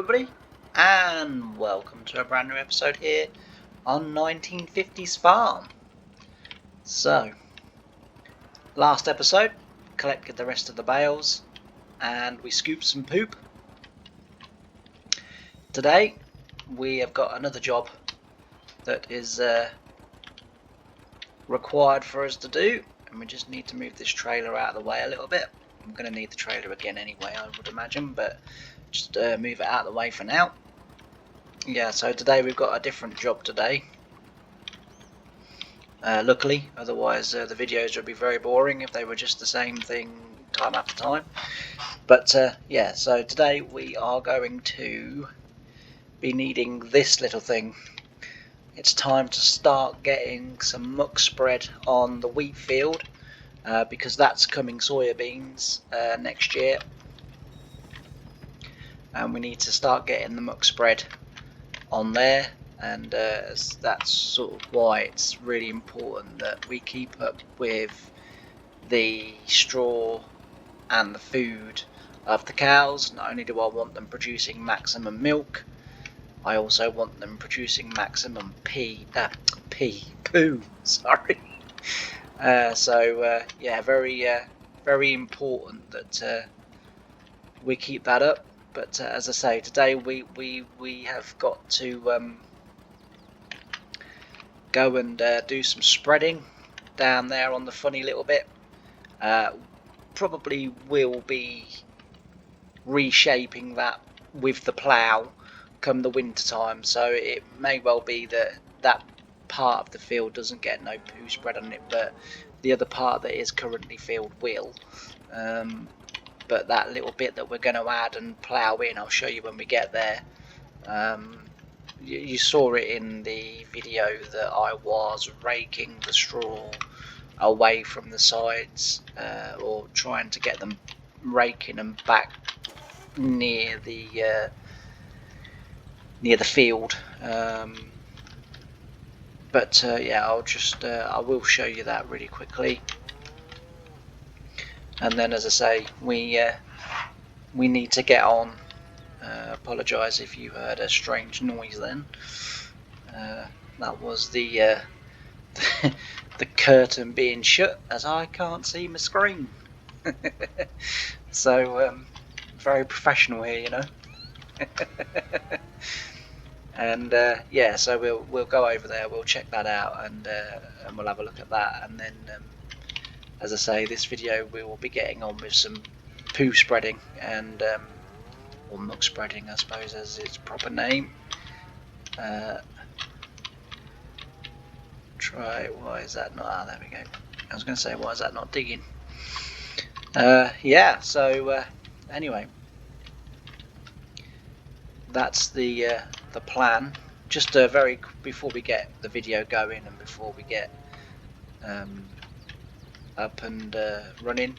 everybody, and welcome to a brand new episode here on 1950's Farm. So, last episode, collected the rest of the bales, and we scooped some poop. Today, we have got another job that is required for us to do, and we just need to move this trailer out of the way a little bit. I'm going to need the trailer again anyway, I would imagine, but just move it out of the way for now. Yeah, so today we've got a different job today. Luckily, otherwise the videos would be very boring if they were just the same thing time after time. But yeah, so today we are going to be needing this little thing. It's time to start getting some muck spread on the wheat field because that's coming soybeans next year. And we need to start getting the muck spread on there, and that's sort of why it's really important that we keep up with the straw and the food of the cows. Not only do I want them producing maximum milk, I also want them producing maximum poo. Sorry. So yeah, very important that we keep that up. But as I say, today we have got to go and do some spreading down there on the funny little bit. Probably will be reshaping that with the plough come the winter time, so it may well be that that part of the field doesn't get no poo spread on it, but the other part that is currently filled will. But that little bit that we're going to add and plough in, I'll show you when we get there. You saw it in the video that I was raking the straw away from the sides, or trying to get them raking them back near the field. But yeah, I will show you that really quickly. And then, as I say, we need to get on. Apologise if you heard a strange noise then. That was the the curtain being shut, as I can't see my screen. So very professional here, you know. And yeah, so we'll go over there, we'll check that out, and we'll have a look at that, and then as I say, this video we will be getting on with some poo spreading and or muck spreading, I suppose, as its proper name. Why is that not? There we go. I was going to say, why is that not digging? Yeah. So anyway, that's the plan. Just very before we get the video going and before we get up and running,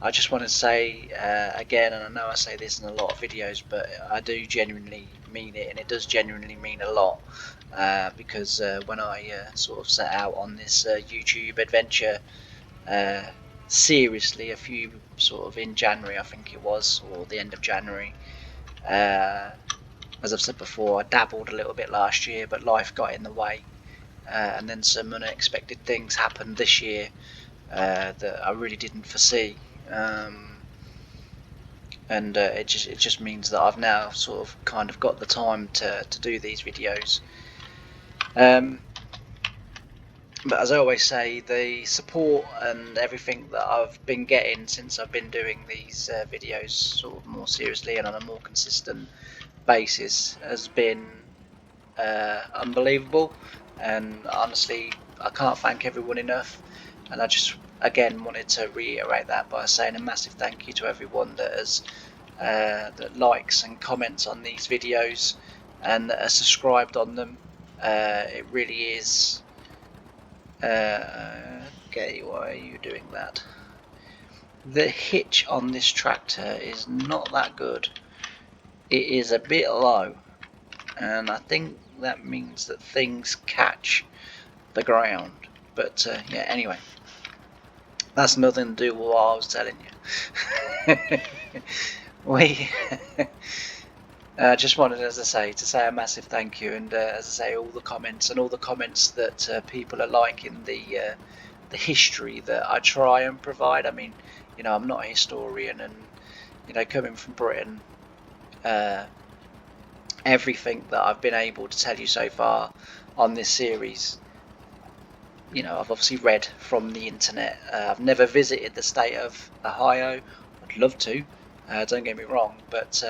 I just want to say again, and I know I say this in a lot of videos, but I do genuinely mean it, and it does genuinely mean a lot, because when I sort of set out on this YouTube adventure seriously a few sort of in January, I think it was, or the end of January, as I've said before, I dabbled a little bit last year, but life got in the way, and then some unexpected things happened this year that I really didn't foresee, and it just means that I've now sort of kind of got the time to do these videos. But as I always say, the support and everything that I've been getting since I've been doing these videos sort of more seriously and on a more consistent basis has been unbelievable, and honestly I can't thank everyone enough. And I just again wanted to reiterate that by saying a massive thank you to everyone that has that likes and comments on these videos and that are subscribed on them. It really is okay, why are you doing that? The hitch on this tractor is not that good. It is a bit low, and I think that means that things catch the ground. But yeah, anyway, that's nothing to do with what I was telling you. Just wanted, as I say, to say a massive thank you, and as I say, all the comments that people are liking the history that I try and provide. I mean, I'm not a historian, and coming from Britain, everything that I've been able to tell you so far on this series, I've obviously read from the internet. I've never visited the state of Ohio. I'd love to. Don't get me wrong, but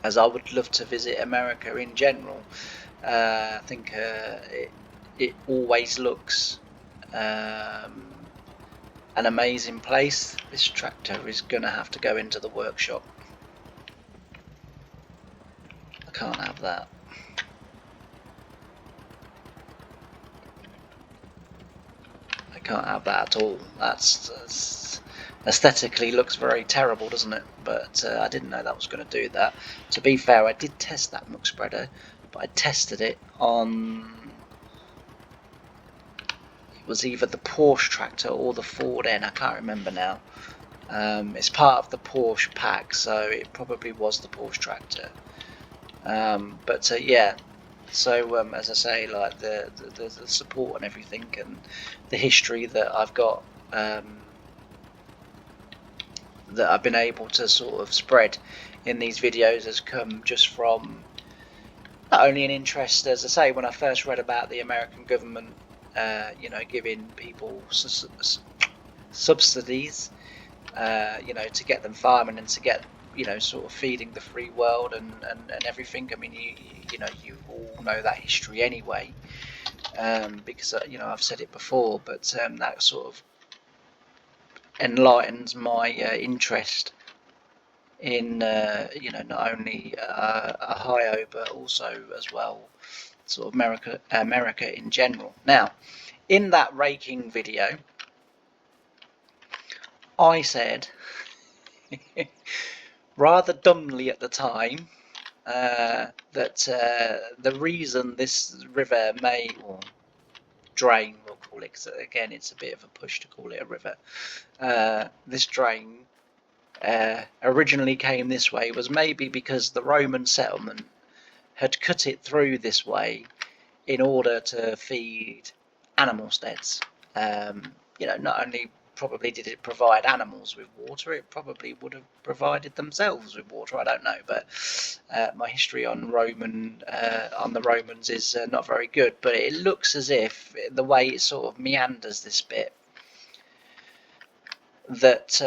as I would love to visit America in general. I think it always looks an amazing place. This tractor is going to have to go into the workshop. I can't have that. I can't have that at all. That's aesthetically looks very terrible, doesn't it? But I didn't know that was going to do that. To be fair, I did test that muck spreader, but I tested it on, it was either the Porsche tractor or the Ford N. I can't remember now. It's part of the Porsche pack, so it probably was the Porsche tractor. But yeah, so as I say, like the support and everything, and the history that I've got, that I've been able to sort of spread in these videos has come just from not only an interest, as I say, when I first read about the American government, giving people subsidies, to get them farming and to get, sort of feeding the free world and everything. I mean, you all know that history anyway, because I've said it before, but that sort of enlightens my interest in not only Ohio but also as well sort of America in general. Now, in that raking video, I said rather dumbly at the time that the reason this river may, or drain we'll call it, because again it's a bit of a push to call it a river, this drain originally came this way was maybe because the Roman settlement had cut it through this way in order to feed animal steads. Not only probably did it provide animals with water, it probably would have provided themselves with water. I don't know, but my history on the Romans is not very good. But it looks as if the way it sort of meanders this bit, that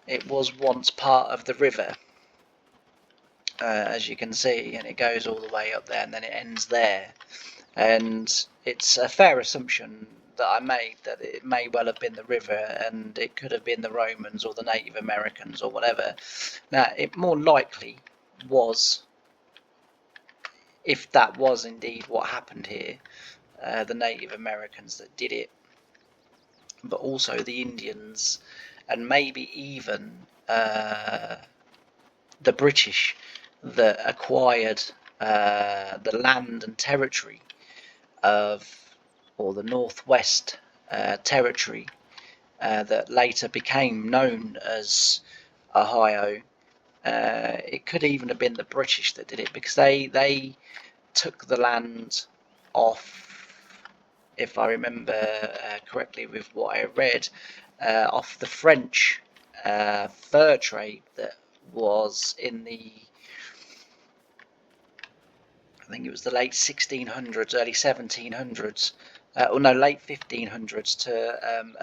it was once part of the river, as you can see, and it goes all the way up there and then it ends there. And it's a fair assumption that I made that it may well have been the river, and it could have been the Romans or the Native Americans or whatever. Now, it more likely was, if that was indeed what happened here, the Native Americans that did it, but also the Indians, and maybe even the British that acquired the land and territory of, or the Northwest Territory that later became known as Ohio. It could even have been the British that did it, because they took the land off, if I remember correctly with what I read, off the French fur trade that was in the, I think it was the late 1600s, early 1700s, late 1500s to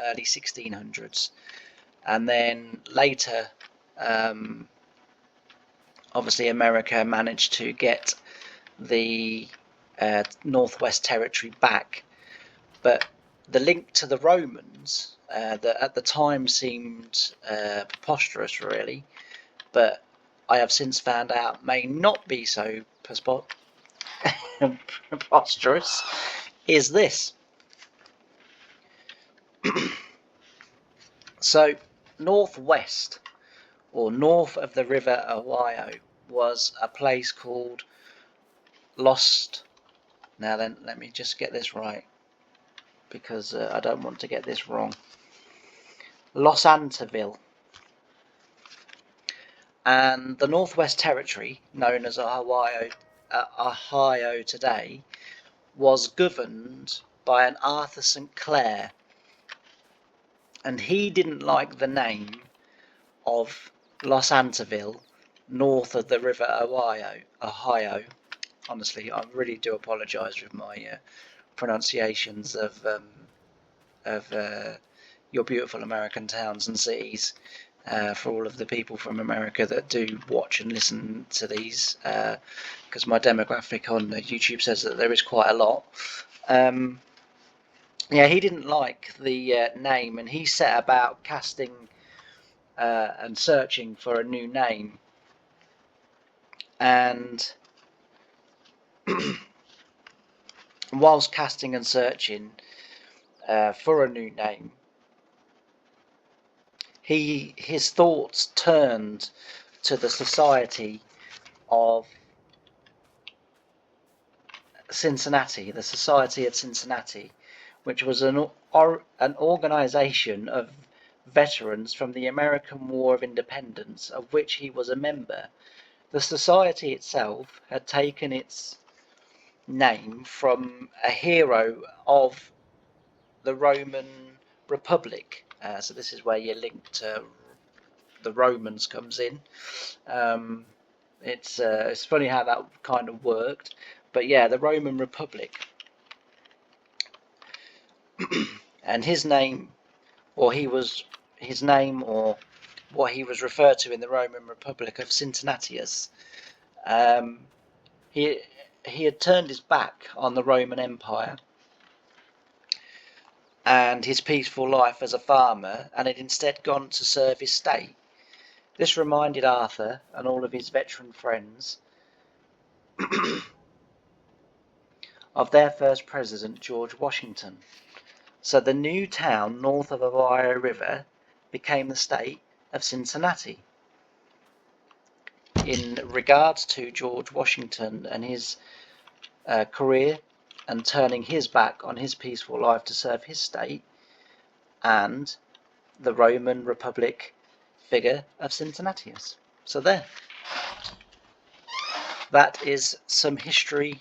early 1600s. And then later, obviously America managed to get the Northwest Territory back. But the link to the Romans, that at the time seemed preposterous, really, but I have since found out may not be so preposterous, is this. So, northwest, or north of the River Ohio, was a place called now then, let me just get this right, because I don't want to get this wrong. Los Anteville. And the Northwest Territory, known as Ohio today, was governed by an Arthur St. Clair, and he didn't like the name of Los Anteville, north of the River Ohio. Honestly, I really do apologise with my pronunciations of your beautiful American towns and cities. For all of the people from America that do watch and listen to these, because my demographic on YouTube says that there is quite a lot. Yeah, he didn't like the name, and he set about casting and searching for a new name. And whilst casting and searching for a new name, his thoughts turned to the Society of Cincinnati, the Society of Cincinnati, which was an organization of veterans from the American War of Independence, of which he was a member. The society itself had taken its name from a hero of the Roman Republic. So this is where your link to the Romans comes in. It's funny how that kind of worked, but yeah, the Roman Republic. And his name, or what he was referred to in the Roman Republic of Cincinnatus, he had turned his back on the Roman Empire and his peaceful life as a farmer, and had instead gone to serve his state. This reminded Arthur and all of his veteran friends of their first president, George Washington. So the new town north of the Ohio River became the state of Cincinnati. In regards to George Washington and his career, and turning his back on his peaceful life to serve his state, and the Roman Republic figure of Cincinnatus. So there. That is some history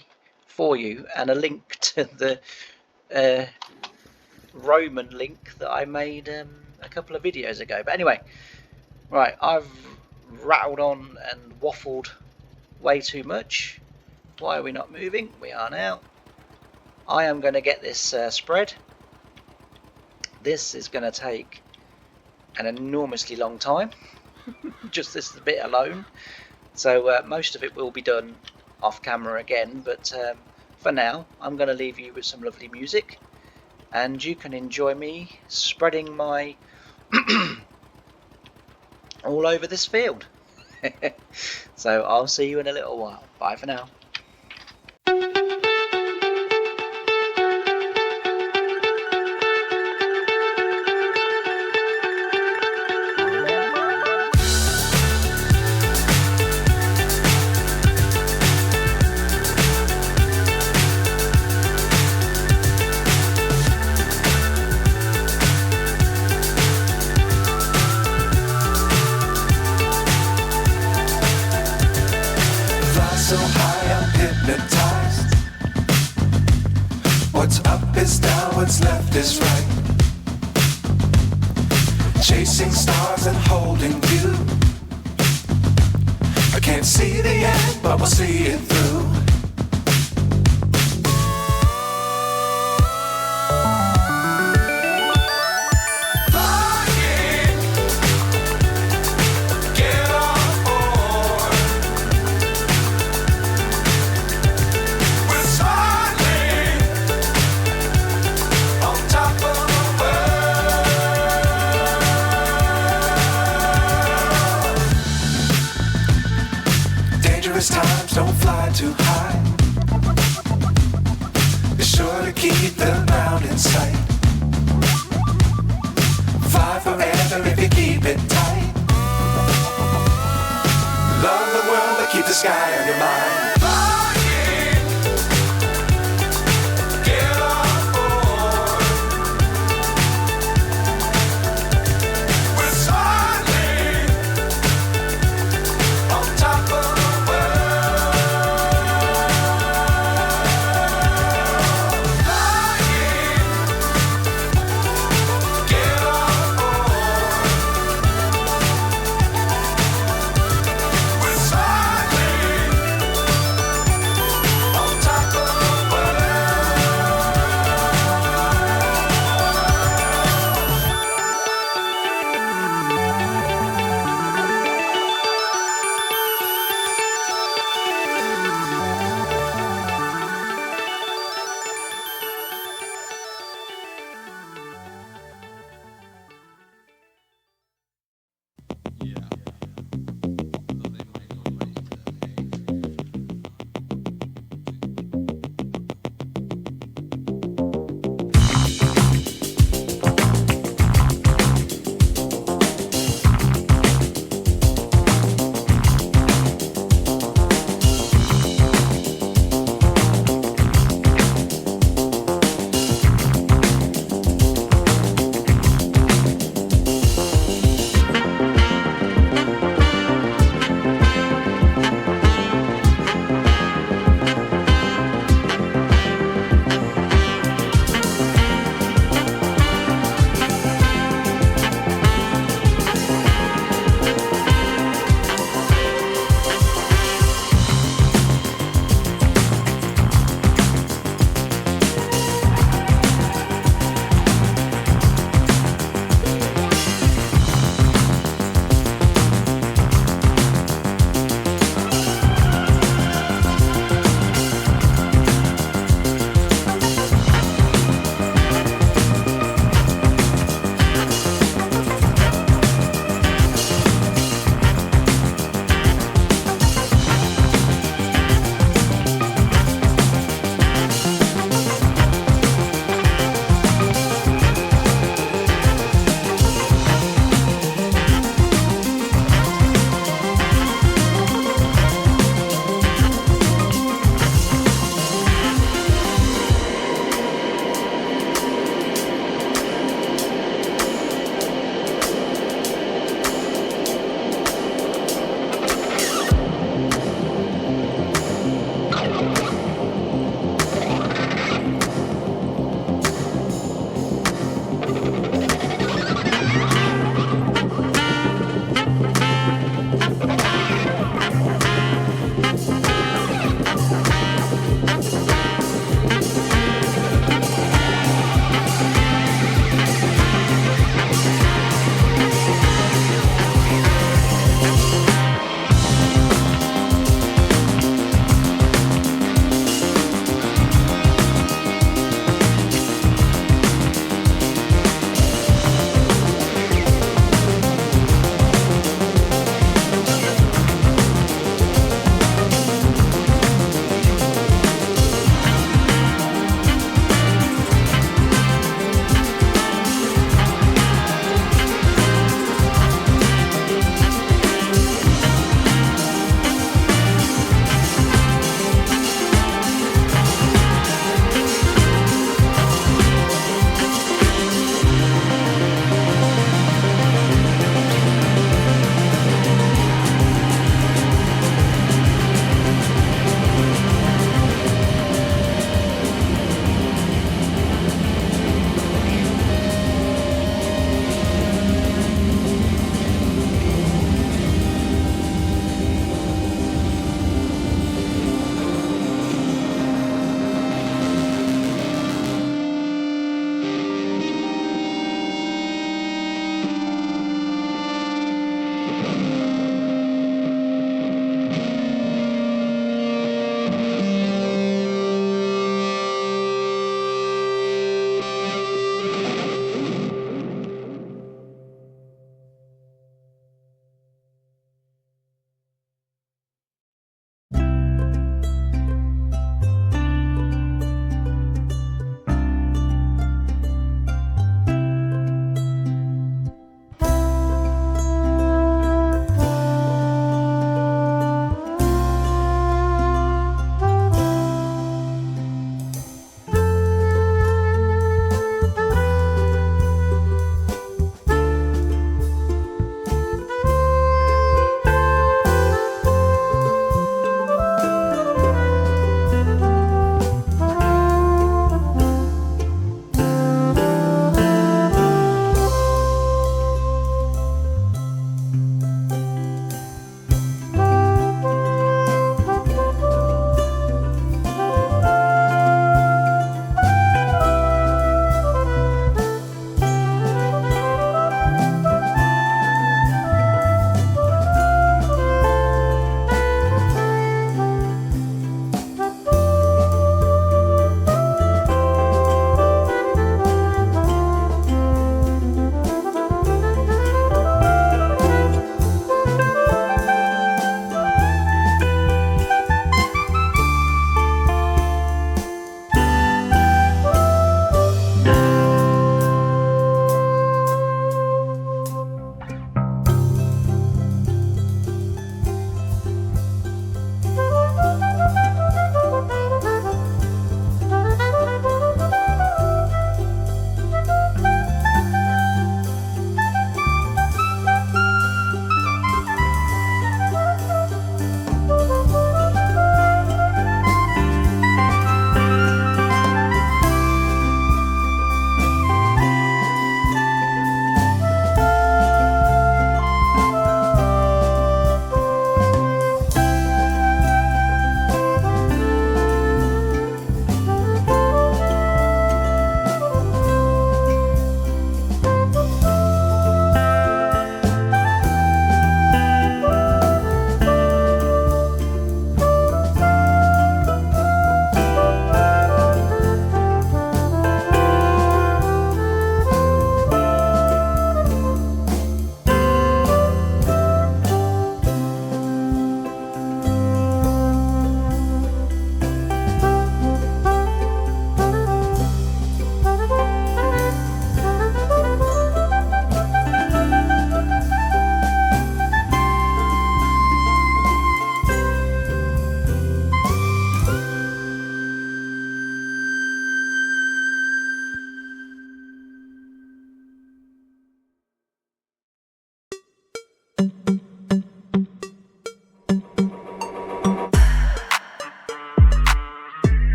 for you, and a link to the Roman link that I made a couple of videos ago. But anyway, right, I've rattled on and waffled way too much. Why are we not moving? We are now. I am going to get this spread. This is going to take an enormously long time, just this bit alone. So most of it will be done off camera again, but for now I'm going to leave you with some lovely music, and you can enjoy me spreading my all over this field. So I'll see you in a little while. Bye for now. So high I'm hypnotized. What's up is down, what's left is right. Chasing stars and holding you. I can't see the end, but we'll see it through. Times don't fly too high. Be sure to keep the ground in sight. Fly forever if you keep it tight. Love the world but keep the sky on your mind.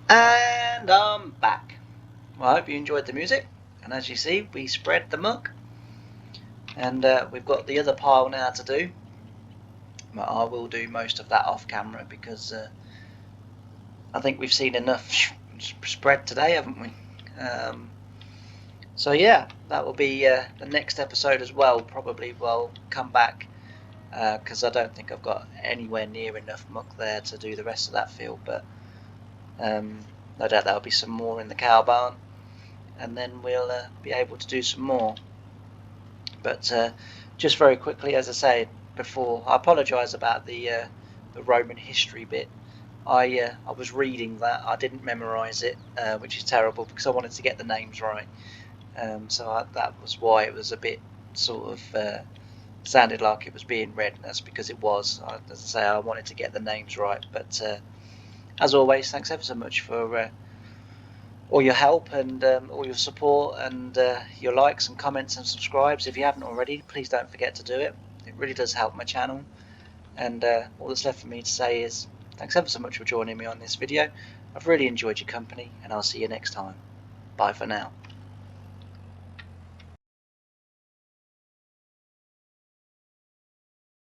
And I'm back. Well, I hope you enjoyed the music. And as you see, we spread the muck. And we've got the other pile now to do. But I will do most of that off camera because I think we've seen enough spread today, haven't we? So yeah, that will be the next episode as well. Probably we'll come back because I don't think I've got anywhere near enough muck there to do the rest of that field. But no doubt there'll be some more in the cow barn, and then we'll be able to do some more. But just very quickly, as I said before, I apologise about the Roman history bit. I was reading that, I didn't memorise it, which is terrible because I wanted to get the names right. That was why it was a bit sort of sounded like it was being read. That's because it was. As I say, I wanted to get the names right. But as always, thanks ever so much for all your help and all your support and your likes and comments and subscribes. If you haven't already, please don't forget to do it. It really does help my channel. And all that's left for me to say is thanks ever so much for joining me on this video. I've really enjoyed your company, and I'll see you next time. Bye for now.